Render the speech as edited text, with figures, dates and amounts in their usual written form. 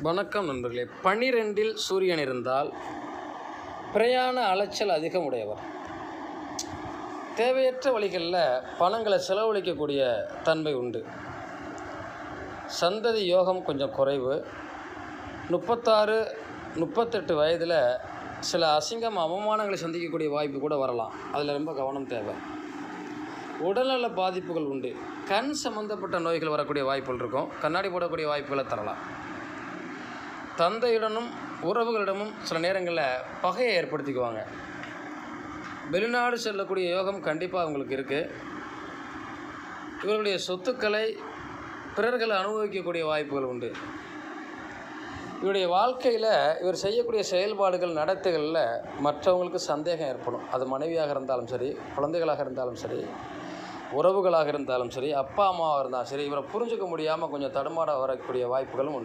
வணக்கம் நண்பர்களே. 12இல் சூரியன் இருந்தால் பிரயாண அலைச்சல் அதிகம் உடையவர். தேவையற்ற வழிகளில் பணங்களை செலவழிக்கக்கூடிய தன்மை உண்டு. சந்ததி யோகம் கொஞ்சம் குறைவு. 36, 38 வயதில் சில அசிங்கம் அவமானங்களை சந்திக்கக்கூடிய வாய்ப்பு கூட வரலாம். அதில் ரொம்ப கவனம் தேவை. உடல்நல பாதிப்புகள் உண்டு. கண் சம்மந்தப்பட்ட நோய்கள் வரக்கூடிய வாய்ப்புகள் இருக்கும். கண்ணாடி போடக்கூடிய வாய்ப்புகளை தரலாம். தந்தையுடனும் உறவுகளிடமும் சில நேரங்களில் பகையை ஏற்படுத்திக்குவாங்க. வெளிநாடு செல்லக்கூடிய யோகம் கண்டிப்பாக அவங்களுக்கு இருக்குது. இவர்களுடைய சொத்துக்களை பிறர்கள் அனுபவிக்கக்கூடிய வாய்ப்புகள் உண்டு. இவருடைய வாழ்க்கையில் இவர் செய்யக்கூடிய செயல்பாடுகள் நடத்தைகளில் மற்றவங்களுக்கு சந்தேகம் ஏற்படும். அது மனைவியாக இருந்தாலும் சரி, குழந்தைகளாக இருந்தாலும் சரி, உறவுகளாக இருந்தாலும் சரி, அப்பா அம்மாவாக இருந்தாலும் சரி, இவரை புரிஞ்சுக்க முடியாமல் கொஞ்சம் தடுமாற வரக்கூடிய வாய்ப்புகளும் உண்டு.